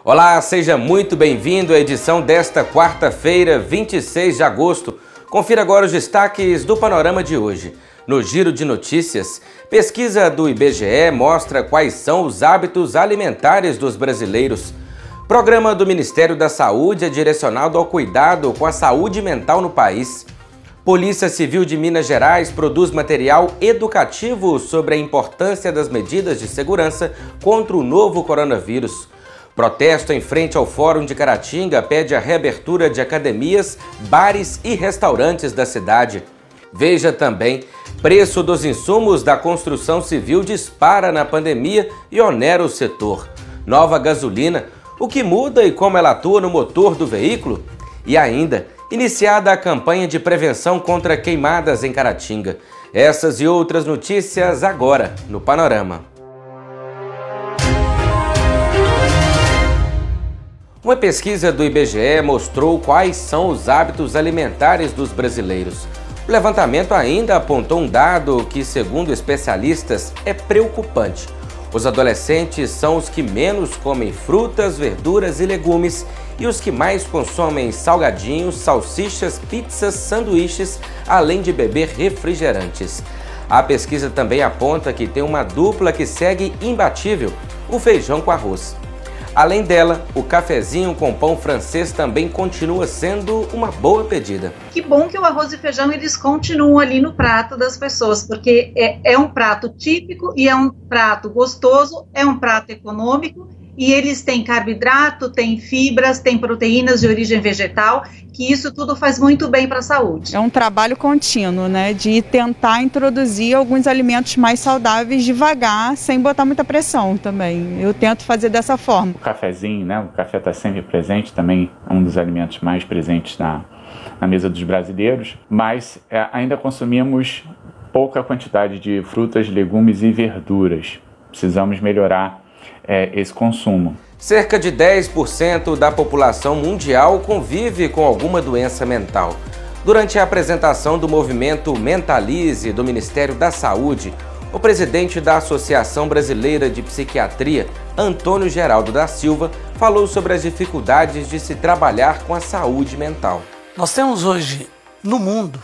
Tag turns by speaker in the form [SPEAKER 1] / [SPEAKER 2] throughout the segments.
[SPEAKER 1] Olá, seja muito bem-vindo à edição desta quarta-feira, 26 de agosto. Confira agora os destaques do panorama de hoje. No Giro de Notícias, pesquisa do IBGE mostra quais são os hábitos alimentares dos brasileiros. Programa do Ministério da Saúde é direcionado ao cuidado com a saúde mental no país. Polícia Civil de Minas Gerais produz material educativo sobre a importância das medidas de segurança contra o novo coronavírus. Protesto em frente ao Fórum de Caratinga pede a reabertura de academias, bares e restaurantes da cidade. Veja também, preço dos insumos da construção civil dispara na pandemia e onera o setor. Nova gasolina, o que muda e como ela atua no motor do veículo? E ainda, iniciada a campanha de prevenção contra queimadas em Caratinga. Essas e outras notícias agora no Panorama. Uma pesquisa do IBGE mostrou quais são os hábitos alimentares dos brasileiros. O levantamento ainda apontou um dado que, segundo especialistas, é preocupante. Os adolescentes são os que menos comem frutas, verduras e legumes e os que mais consomem salgadinhos, salsichas, pizzas, sanduíches, além de beber refrigerantes. A pesquisa também aponta que tem uma dupla que segue imbatível: o feijão com arroz. Além dela, o cafezinho com pão francês também continua sendo uma boa pedida.
[SPEAKER 2] Que bom que o arroz e feijão eles continuam ali no prato das pessoas, porque é um prato típico e é um prato gostoso, é um prato econômico e eles têm carboidrato, têm fibras, têm proteínas de origem vegetal, que isso tudo faz muito bem para a saúde.
[SPEAKER 3] É um trabalho contínuo, né, de tentar introduzir alguns alimentos mais saudáveis devagar, sem botar muita pressão também. Eu tento fazer dessa forma.
[SPEAKER 4] O cafezinho, né, o café está sempre presente, também é um dos alimentos mais presentes na mesa dos brasileiros, mas ainda consumimos pouca quantidade de frutas, legumes e verduras. Precisamos melhorar esse consumo.
[SPEAKER 1] Cerca de 10% da população mundial convive com alguma doença mental. Durante a apresentação do movimento Mentalize do Ministério da Saúde, o presidente da Associação Brasileira de Psiquiatria, Antônio Geraldo da Silva, falou sobre as dificuldades de se trabalhar com a saúde mental.
[SPEAKER 5] Nós temos hoje, no mundo,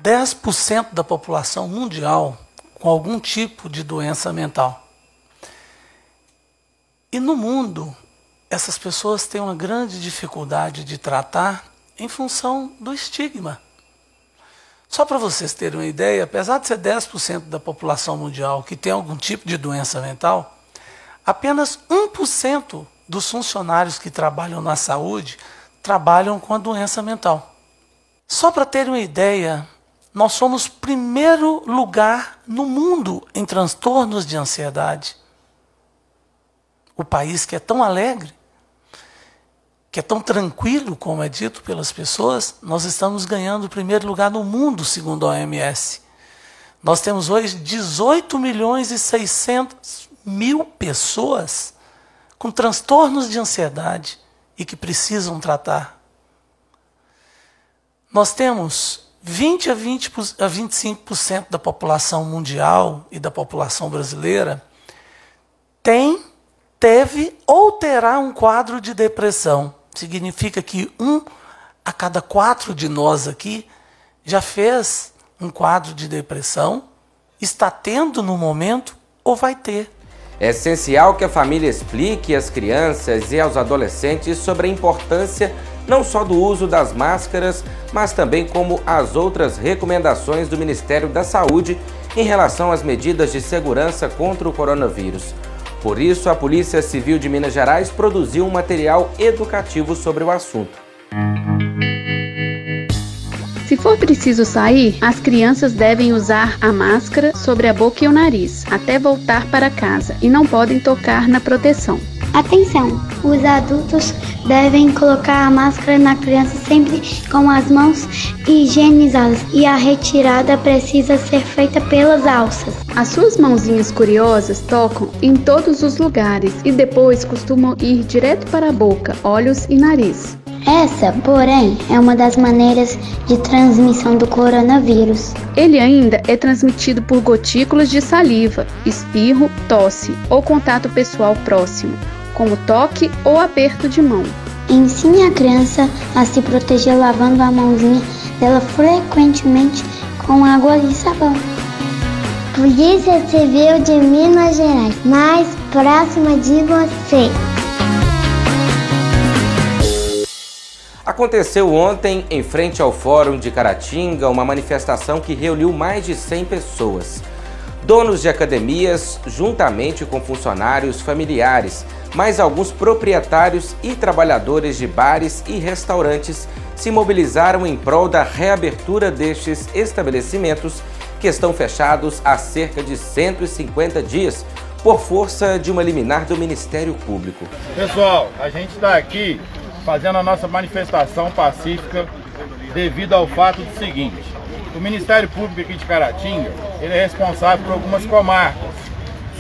[SPEAKER 5] 10% da população mundial com algum tipo de doença mental. E no mundo, essas pessoas têm uma grande dificuldade de tratar em função do estigma. Só para vocês terem uma ideia, apesar de ser 10% da população mundial que tem algum tipo de doença mental, apenas 1% dos funcionários que trabalham na saúde trabalham com a doença mental. Só para terem uma ideia, nós somos primeiro lugar no mundo em transtornos de ansiedade. O país que é tão alegre, que é tão tranquilo, como é dito pelas pessoas, nós estamos ganhando o primeiro lugar no mundo, segundo a OMS. Nós temos hoje 18.600.000 pessoas com transtornos de ansiedade e que precisam tratar. Nós temos 20 a 25% da população mundial e da população brasileira teve ou terá um quadro de depressão. Significa que 1 a cada 4 de nós aqui já fez um quadro de depressão, está tendo no momento ou vai ter.
[SPEAKER 1] É essencial que a família explique às crianças e aos adolescentes sobre a importância não só do uso das máscaras, mas também como as outras recomendações do Ministério da Saúde em relação às medidas de segurança contra o coronavírus. Por isso, a Polícia Civil de Minas Gerais produziu um material educativo sobre o assunto.
[SPEAKER 6] Se for preciso sair, as crianças devem usar a máscara sobre a boca e o nariz, até voltar para casa, e não podem tocar na proteção.
[SPEAKER 7] Atenção! Os adultos devem colocar a máscara na criança sempre com as mãos higienizadas e a retirada precisa ser feita pelas alças.
[SPEAKER 6] As suas mãozinhas curiosas tocam em todos os lugares e depois costumam ir direto para a boca, olhos e nariz.
[SPEAKER 7] Essa, porém, é uma das maneiras de transmissão do coronavírus.
[SPEAKER 6] Ele ainda é transmitido por gotículas de saliva, espirro, tosse ou contato pessoal próximo. como toque ou aperto de mão.
[SPEAKER 7] Ensine a criança a se proteger lavando a mãozinha dela frequentemente com água e sabão. Polícia Civil de Minas Gerais, mais próxima de você.
[SPEAKER 1] Aconteceu ontem, em frente ao Fórum de Caratinga, uma manifestação que reuniu mais de 100 pessoas. Donos de academias, juntamente com funcionários, familiares, mais alguns proprietários e trabalhadores de bares e restaurantes se mobilizaram em prol da reabertura destes estabelecimentos que estão fechados há cerca de 150 dias por força de uma liminar do Ministério Público.
[SPEAKER 8] Pessoal, a gente está aqui fazendo a nossa manifestação pacífica devido ao fato do seguinte: o Ministério Público aqui de Caratinga, ele é responsável por algumas comarcas.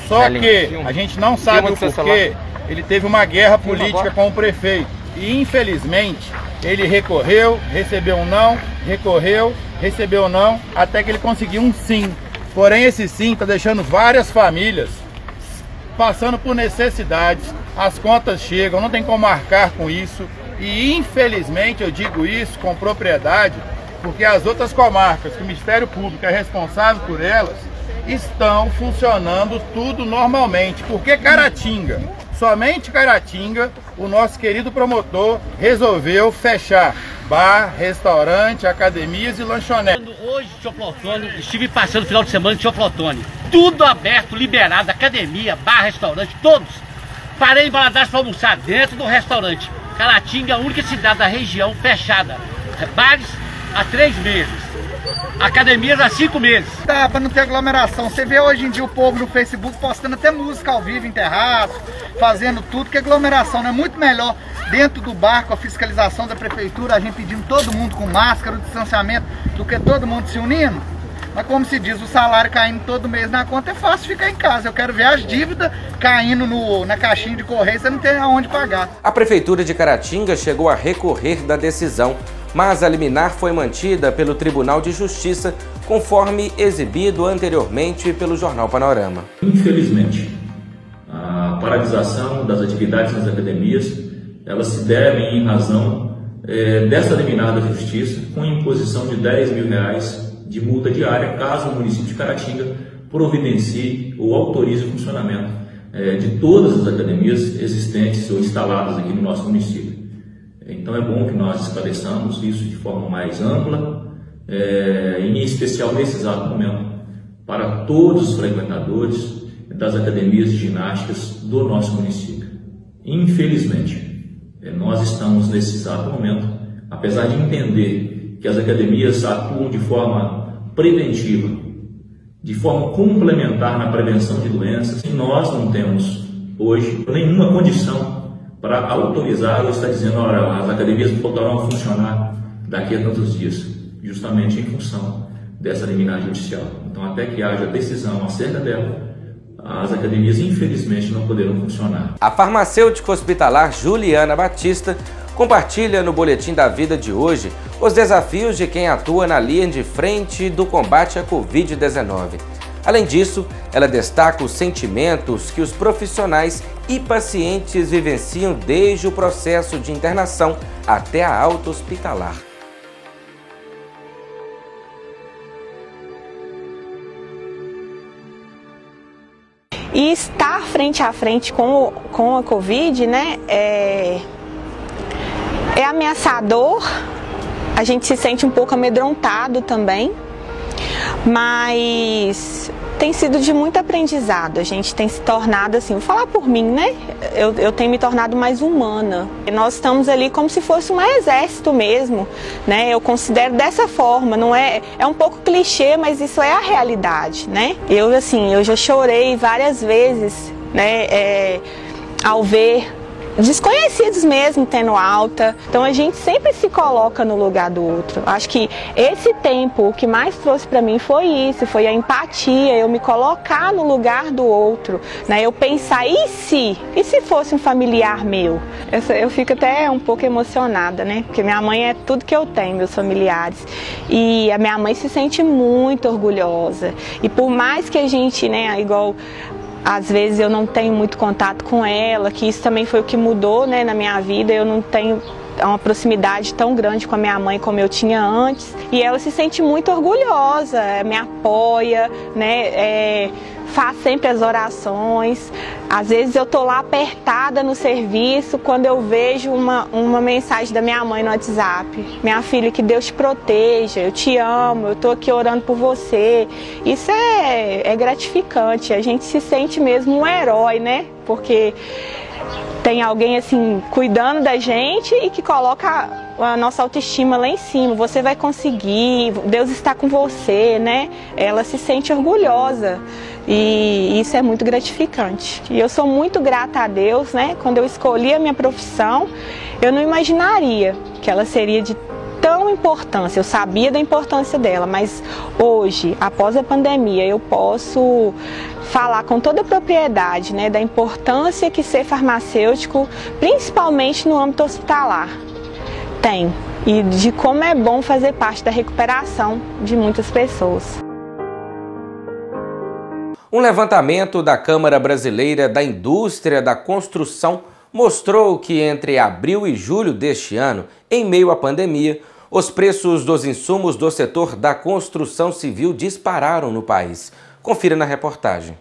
[SPEAKER 8] Só que a gente não sabe o porquê, ele teve uma guerra política com o prefeito. E infelizmente, ele recorreu, recebeu um não, recorreu, recebeu um não, até que ele conseguiu um sim. Porém, esse sim está deixando várias famílias passando por necessidades, as contas chegam, não tem como marcar com isso. E infelizmente eu digo isso com propriedade, porque as outras comarcas que o Ministério Público é responsável por elas, estão funcionando tudo normalmente. Porque Caratinga, somente Caratinga, o nosso querido promotor resolveu fechar bar, restaurante, academias e lanchonete.
[SPEAKER 9] Hoje, Teoflotone, estive passando o final de semana em Teoflotone. Tudo aberto, liberado, academia, bar, restaurante, todos. Parei em Valadares para almoçar dentro do restaurante. Caratinga é a única cidade da região fechada. Bares há 3 meses. Academias há 5 meses.
[SPEAKER 10] Dá para não ter aglomeração. Você vê hoje em dia o povo no Facebook postando até música ao vivo em terraço, fazendo tudo, que aglomeração não é muito melhor dentro do bar com a fiscalização da prefeitura, a gente pedindo todo mundo com máscara, o distanciamento, do que todo mundo se unindo. Mas como se diz, o salário caindo todo mês na conta, é fácil ficar em casa. Eu quero ver as dívidas caindo na caixinha de correio, você não tem aonde pagar.
[SPEAKER 1] A Prefeitura de Caratinga chegou a recorrer da decisão, mas a liminar foi mantida pelo Tribunal de Justiça, conforme exibido anteriormente pelo Jornal Panorama.
[SPEAKER 11] Infelizmente, a paralisação das atividades nas academias, elas se devem em razão dessa liminar da Justiça, com imposição de R$10 mil de multa diária, caso o município de Caratinga providencie ou autorize o funcionamento de todas as academias existentes ou instaladas aqui no nosso município. Então é bom que nós esclareçamos isso de forma mais ampla, em especial nesse exato momento, para todos os frequentadores das academias de ginásticas do nosso município. Infelizmente, nós estamos nesse exato momento, apesar de entender que as academias atuam de forma preventiva, de forma complementar na prevenção de doenças, e nós não temos hoje nenhuma condição para autorizar ou estar dizendo, olha, as academias voltarão a funcionar daqui a tantos dias, justamente em função dessa liminar judicial. Então, até que haja decisão acerca dela, as academias infelizmente não poderão funcionar.
[SPEAKER 1] A farmacêutica hospitalar Juliana Batista compartilha no Boletim da Vida de hoje os desafios de quem atua na linha de frente do combate à Covid-19. Além disso, ela destaca os sentimentos que os profissionais e pacientes vivenciam desde o processo de internação até a alta hospitalar.
[SPEAKER 12] E estar frente a frente com a Covid, né, é ameaçador, a gente se sente um pouco amedrontado também, mas tem sido de muito aprendizado. A gente tem se tornado, assim, vou falar por mim, né? Eu tenho me tornado mais humana. Nós estamos ali como se fosse um exército mesmo, né? Eu considero dessa forma, não é um pouco clichê, mas isso é a realidade, né? Eu já chorei várias vezes, né? Ao ver desconhecidos mesmo tendo alta. Então a gente sempre se coloca no lugar do outro. Acho que esse tempo, o que mais trouxe para mim foi isso, foi a empatia, eu me colocar no lugar do outro, né? Eu pensar, e se fosse um familiar meu? Eu fico até um pouco emocionada, né? Porque minha mãe é tudo que eu tenho, meus familiares. E a minha mãe se sente muito orgulhosa. E por mais que a gente, né, igual às vezes eu não tenho muito contato com ela, que isso também foi o que mudou, né, na minha vida. Eu não tenho uma proximidade tão grande com a minha mãe como eu tinha antes, e ela se sente muito orgulhosa, me apoia, né, faz sempre as orações. Às vezes eu tô lá apertada no serviço, quando eu vejo uma mensagem da minha mãe no WhatsApp: minha filha, que Deus te proteja, eu te amo, eu tô aqui orando por você. Isso é gratificante, a gente se sente mesmo um herói, né, porque tem alguém assim cuidando da gente e que coloca a nossa autoestima lá em cima. Você vai conseguir, Deus está com você, né? Ela se sente orgulhosa e isso é muito gratificante. E eu sou muito grata a Deus, né? Quando eu escolhi a minha profissão, eu não imaginaria que ela seria de tão importância. Eu sabia da importância dela, mas hoje, após a pandemia, eu posso falar com toda a propriedade, né, da importância que ser farmacêutico, principalmente no âmbito hospitalar, tem, e de como é bom fazer parte da recuperação de muitas pessoas.
[SPEAKER 1] Um levantamento da Câmara Brasileira da Indústria da Construção mostrou que entre abril e julho deste ano, em meio à pandemia, os preços dos insumos do setor da construção civil dispararam no país. Confira na reportagem.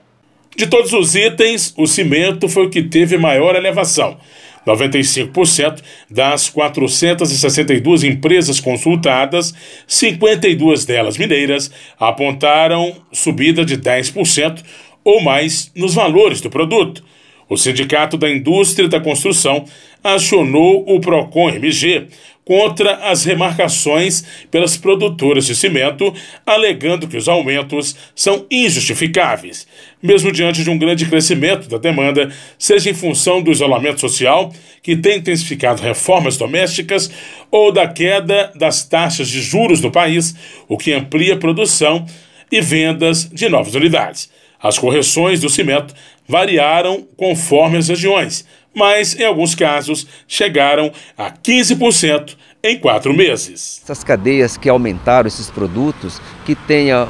[SPEAKER 13] De todos os itens, o cimento foi o que teve maior elevação. 95% das 462 empresas consultadas, 52 delas mineiras, apontaram subida de 10% ou mais nos valores do produto. O Sindicato da Indústria da Construção acionou o Procon-MG contra as remarcações pelas produtoras de cimento, alegando que os aumentos são injustificáveis, mesmo diante de um grande crescimento da demanda, seja em função do isolamento social, que tem intensificado reformas domésticas, ou da queda das taxas de juros no país, o que amplia a produção e vendas de novas unidades. As correções do cimento variaram conforme as regiões, mas, em alguns casos, chegaram a 15% em 4 meses.
[SPEAKER 14] Essas cadeias que aumentaram esses produtos, que tenha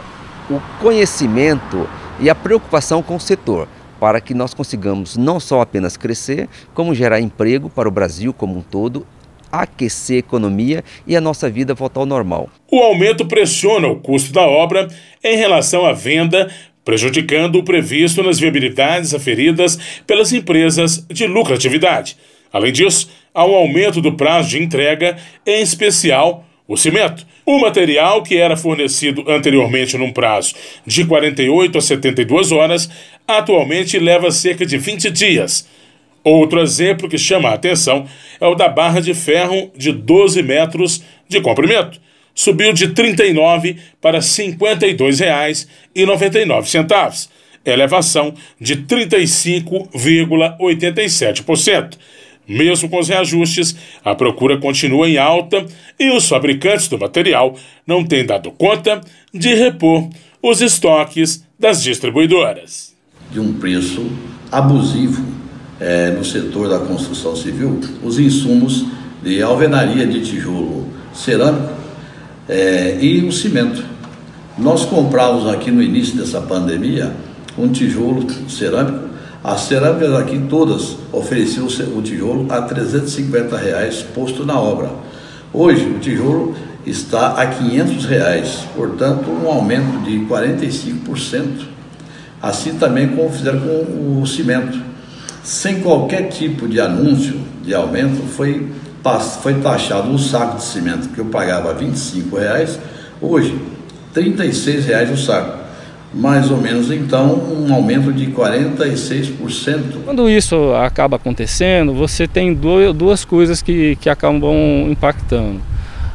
[SPEAKER 14] o conhecimento e a preocupação com o setor, para que nós consigamos não só apenas crescer, como gerar emprego para o Brasil como um todo, aquecer a economia e a nossa vida voltar ao normal.
[SPEAKER 13] O aumento pressiona o custo da obra em relação à venda, prejudicando o previsto nas viabilidades aferidas pelas empresas de lucratividade. Além disso, há um aumento do prazo de entrega, em especial o cimento. O material, que era fornecido anteriormente num prazo de 48 a 72 horas, atualmente leva cerca de 20 dias. Outro exemplo que chama a atenção é o da barra de ferro de 12 metros de comprimento. Subiu de R$ 39 para R$ 52,99, elevação de 35,87%. Mesmo com os reajustes, a procura continua em alta e os fabricantes do material não têm dado conta de repor os estoques das distribuidoras.
[SPEAKER 15] De um preço abusivo no setor da construção civil, os insumos de alvenaria de tijolo cerâmico e o cimento. Nós comprávamos aqui no início dessa pandemia um tijolo cerâmico. As cerâmicas aqui todas ofereciam o tijolo a R$ 350 posto na obra. Hoje o tijolo está a R$ 500, portanto um aumento de 45%. Assim também como fizeram com o cimento. Sem qualquer tipo de anúncio de aumento, foi taxado um saco de cimento que eu pagava R$ 25, hoje R$ 36 o saco. Mais ou menos, então, um aumento de 46%.
[SPEAKER 16] Quando isso acaba acontecendo, você tem duas coisas que acabam impactando.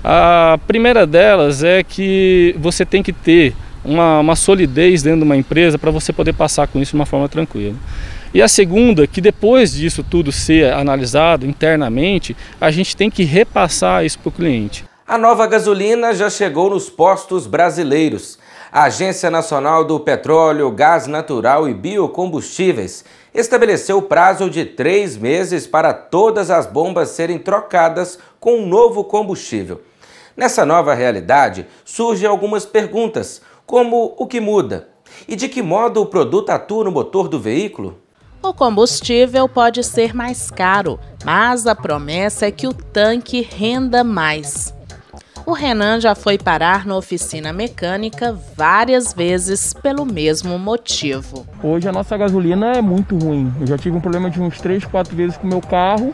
[SPEAKER 16] A primeira delas é que você tem que ter uma solidez dentro de uma empresa para você poder passar com isso de uma forma tranquila. E a segunda, que depois disso tudo ser analisado internamente, a gente tem que repassar isso para o cliente.
[SPEAKER 1] A nova gasolina já chegou nos postos brasileiros. A Agência Nacional do Petróleo, Gás Natural e Biocombustíveis estabeleceu o prazo de 3 meses para todas as bombas serem trocadas com um novo combustível. Nessa nova realidade, surgem algumas perguntas, como o que muda? E de que modo o produto atua no motor do veículo?
[SPEAKER 17] O combustível pode ser mais caro, mas a promessa é que o tanque renda mais. O Renan já foi parar na oficina mecânica várias vezes pelo mesmo motivo.
[SPEAKER 18] Hoje a nossa gasolina é muito ruim. Eu já tive um problema de uns 3, 4 vezes com o meu carro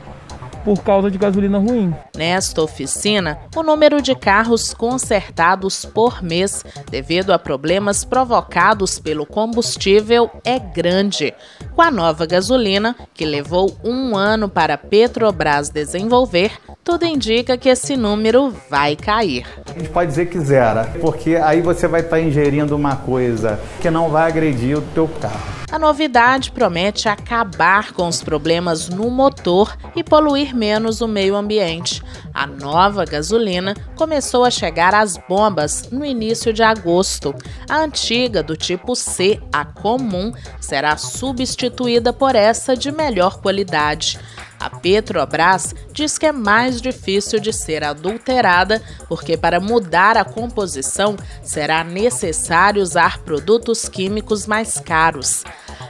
[SPEAKER 18] por causa de gasolina ruim.
[SPEAKER 17] Nesta oficina, o número de carros consertados por mês, devido a problemas provocados pelo combustível, é grande. Com a nova gasolina, que levou 1 ano para a Petrobras desenvolver, tudo indica que esse número vai cair.
[SPEAKER 19] A gente pode dizer que zera, porque aí você vai estar ingerindo uma coisa que não vai agredir o teu carro.
[SPEAKER 17] A novidade promete acabar com os problemas no motor e poluir menos o meio ambiente. A nova gasolina começou a chegar às bombas no início de agosto. A antiga, do tipo C, a comum, será substituída por essa de melhor qualidade. A Petrobras diz que é mais difícil de ser adulterada porque para mudar a composição será necessário usar produtos químicos mais caros.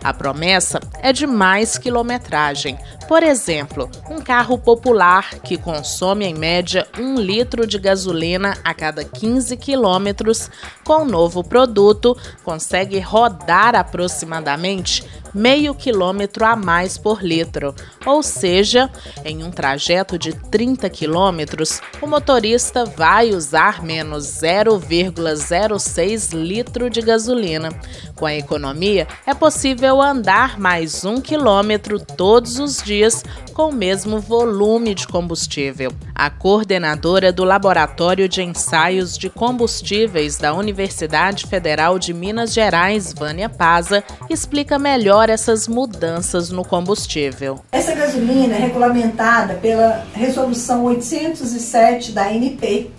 [SPEAKER 17] A promessa é de mais quilometragem. Por exemplo, um carro popular que consome em média 1 litro de gasolina a cada 15 quilômetros, com o novo produto, consegue rodar aproximadamente meio quilômetro a mais por litro. Ou seja, em um trajeto de 30 quilômetros, o motorista vai usar menos 0,06 litro de gasolina. Com a economia, é possível andar mais 1 quilômetro todos os dias com o mesmo volume de combustível. A coordenadora do Laboratório de Ensaios de Combustíveis da Universidade Federal de Minas Gerais, Vânia Paza, explica melhor essas mudanças no combustível.
[SPEAKER 20] Essa gasolina é regulamentada pela Resolução 807 da ANP,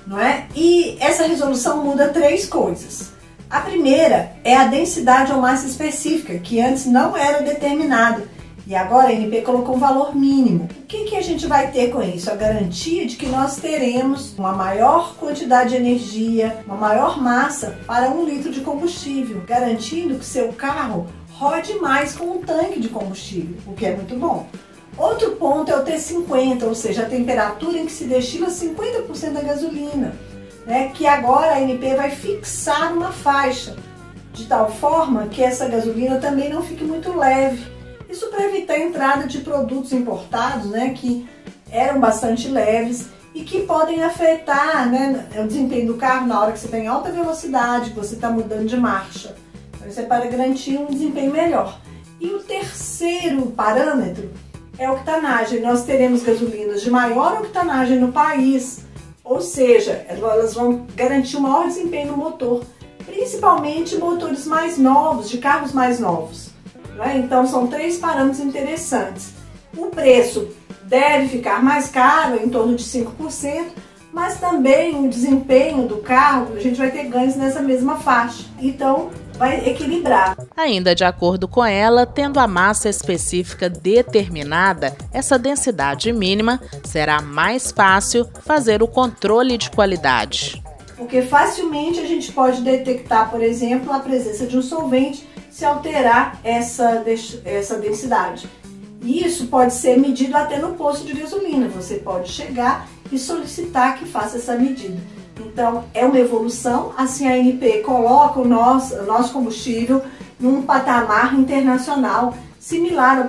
[SPEAKER 20] não é? E essa resolução muda 3 coisas. A primeira é a densidade ou massa específica, que antes não era determinada. E agora a ANP colocou um valor mínimo. O que a gente vai ter com isso? A garantia de que nós teremos uma maior quantidade de energia, uma maior massa para 1 litro de combustível, garantindo que seu carro rode mais com um tanque de combustível, o que é muito bom. Outro ponto é o T50, ou seja, a temperatura em que se destila 50% da gasolina, né, que agora a ANP vai fixar uma faixa, de tal forma que essa gasolina também não fique muito leve. Isso para evitar a entrada de produtos importados, né, que eram bastante leves e que podem afetar, né, o desempenho do carro na hora que você está em alta velocidade, que você está mudando de marcha. Então isso é para garantir um desempenho melhor. E o terceiro parâmetro é a octanagem. Nós teremos gasolinas de maior octanagem no país, ou seja, elas vão garantir um maior desempenho no motor, principalmente motores mais novos, de carros mais novos. Então são 3 parâmetros interessantes. O preço deve ficar mais caro, em torno de 5%, mas também o desempenho do carro, a gente vai ter ganhos nessa mesma faixa. Então vai equilibrar.
[SPEAKER 17] Ainda de acordo com ela, tendo a massa específica determinada, essa densidade mínima, será mais fácil fazer o controle de qualidade.
[SPEAKER 20] Porque facilmente a gente pode detectar, por exemplo, a presença de um solvente se alterar essa densidade. E isso pode ser medido até no posto de gasolina. Você pode chegar e solicitar que faça essa medida. Então, é uma evolução. Assim, a ANP coloca o nosso combustível num patamar internacional similar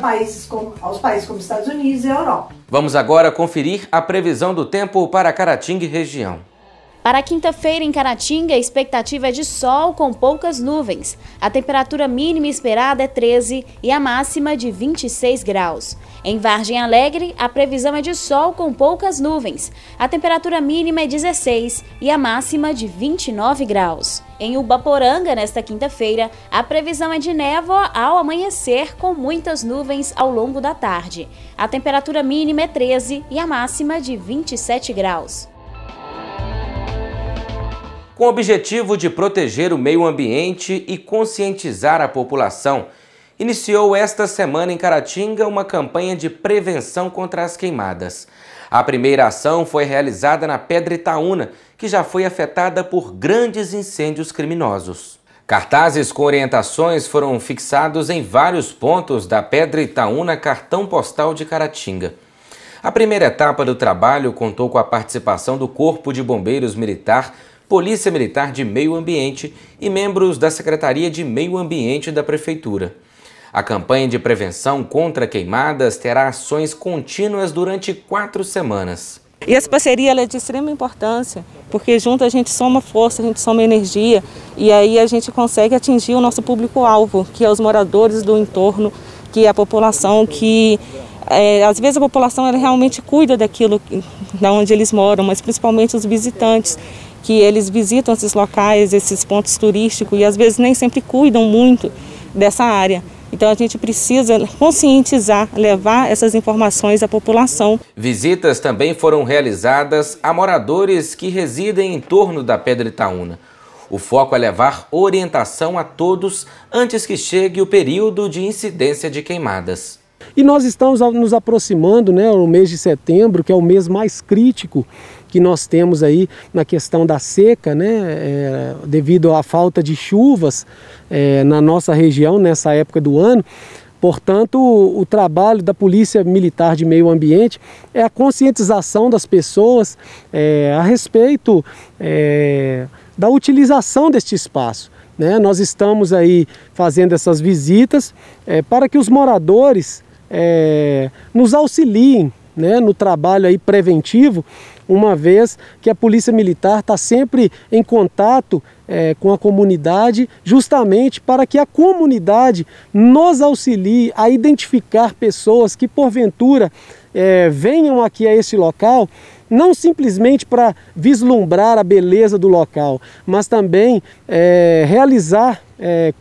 [SPEAKER 20] aos países como Estados Unidos e a Europa.
[SPEAKER 1] Vamos agora conferir a previsão do tempo para Caratinga e região.
[SPEAKER 21] Para quinta-feira em Caratinga, a expectativa é de sol com poucas nuvens. A temperatura mínima esperada é 13 e a máxima de 26 graus. Em Vargem Alegre, a previsão é de sol com poucas nuvens. A temperatura mínima é 16 e a máxima de 29 graus. Em Ubaporanga, nesta quinta-feira, a previsão é de névoa ao amanhecer com muitas nuvens ao longo da tarde. A temperatura mínima é 13 e a máxima de 27 graus.
[SPEAKER 1] Com o objetivo de proteger o meio ambiente e conscientizar a população, iniciou esta semana em Caratinga uma campanha de prevenção contra as queimadas. A primeira ação foi realizada na Pedra Itaúna, que já foi afetada por grandes incêndios criminosos. Cartazes com orientações foram fixados em vários pontos da Pedra Itaúna, cartão postal de Caratinga. A primeira etapa do trabalho contou com a participação do Corpo de Bombeiros Militar, Polícia Militar de Meio Ambiente e membros da Secretaria de Meio Ambiente da Prefeitura. A campanha de prevenção contra queimadas terá ações contínuas durante 4 semanas.
[SPEAKER 2] E essa parceria ela é de extrema importância, porque junto a gente soma força, a gente soma energia e aí a gente consegue atingir o nosso público-alvo, que é os moradores do entorno, que é a população que... às vezes a população ela realmente cuida daquilo da onde eles moram, mas principalmente os visitantes, que eles visitam esses locais, esses pontos turísticos e às vezes nem sempre cuidam muito dessa área. Então a gente precisa conscientizar, levar essas informações à população.
[SPEAKER 1] Visitas também foram realizadas a moradores que residem em torno da Pedra Itaúna. O foco é levar orientação a todos antes que chegue o período de incidência de queimadas.
[SPEAKER 22] E nós estamos nos aproximando, no mês de setembro, que é o mês mais crítico que nós temos aí na questão da seca, devido à falta de chuvas na nossa região nessa época do ano. Portanto, o trabalho da Polícia Militar de Meio Ambiente é a conscientização das pessoas a respeito da utilização deste espaço. Nós estamos aí fazendo essas visitas para que os moradores nos auxiliem no trabalho aí preventivo, uma vez que a Polícia Militar está sempre em contato com a comunidade, justamente para que a comunidade nos auxilie a identificar pessoas que porventura venham aqui a este local, não simplesmente para vislumbrar a beleza do local, mas também realizar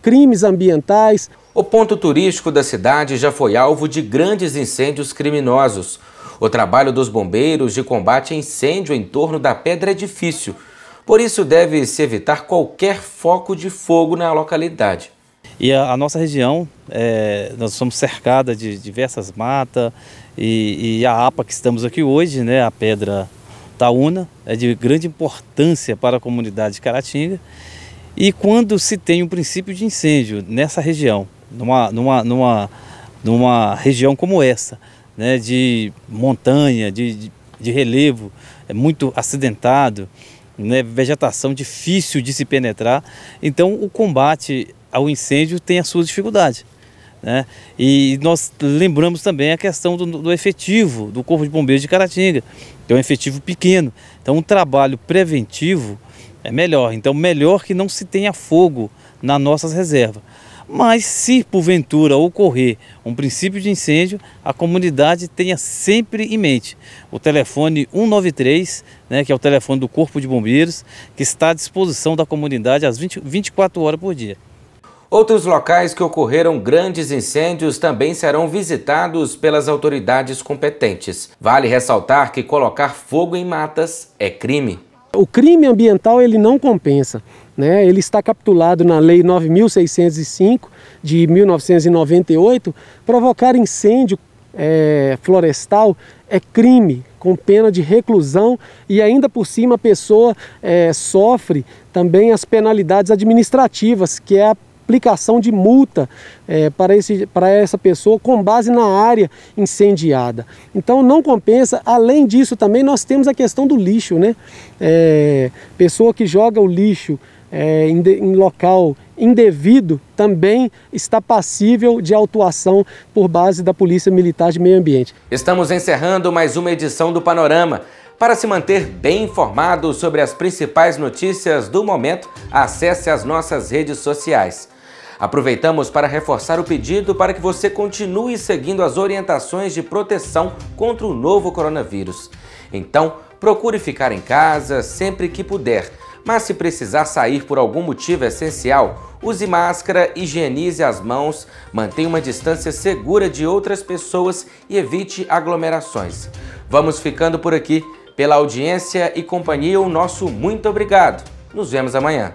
[SPEAKER 22] crimes ambientais.
[SPEAKER 1] O ponto turístico da cidade já foi alvo de grandes incêndios criminosos. O trabalho dos bombeiros de combate a incêndio em torno da pedra é difícil. Por isso deve-se evitar qualquer foco de fogo na localidade.
[SPEAKER 23] E a nossa região, nós somos cercados de diversas matas e a APA que estamos aqui hoje, a Pedra Itaúna, é de grande importância para a comunidade de Caratinga. E quando se tem um princípio de incêndio nessa região, numa região como essa, de montanha, de relevo, muito acidentado, vegetação difícil de se penetrar, então o combate ao incêndio tem as suas dificuldades. E nós lembramos também a questão do efetivo do Corpo de Bombeiros de Caratinga, que é um efetivo pequeno, então um trabalho preventivo é melhor, então melhor que não se tenha fogo nas nossas reservas. Mas se porventura ocorrer um princípio de incêndio, a comunidade tenha sempre em mente o telefone 193, que é o telefone do Corpo de Bombeiros, que está à disposição da comunidade às 24 horas por dia.
[SPEAKER 1] Outros locais que ocorreram grandes incêndios também serão visitados pelas autoridades competentes. Vale ressaltar que colocar fogo em matas é crime.
[SPEAKER 22] O crime ambiental ele não compensa, ele está capitulado na Lei 9.605 de 1998, provocar incêndio florestal é crime, com pena de reclusão e ainda por cima a pessoa sofre também as penalidades administrativas, que é a aplicação de multa para essa pessoa com base na área incendiada. Então não compensa. Além disso também nós temos a questão do lixo, pessoa que joga o lixo em local indevido também está passível de autuação por base da Polícia Militar de Meio Ambiente.
[SPEAKER 1] Estamos encerrando mais uma edição do Panorama. Para se manter bem informado sobre as principais notícias do momento, acesse as nossas redes sociais. Aproveitamos para reforçar o pedido para que você continue seguindo as orientações de proteção contra o novo coronavírus. Então, procure ficar em casa sempre que puder, mas se precisar sair por algum motivo essencial, use máscara, higienize as mãos, mantenha uma distância segura de outras pessoas e evite aglomerações. Vamos ficando por aqui. Pela audiência e companhia, o nosso muito obrigado. Nos vemos amanhã.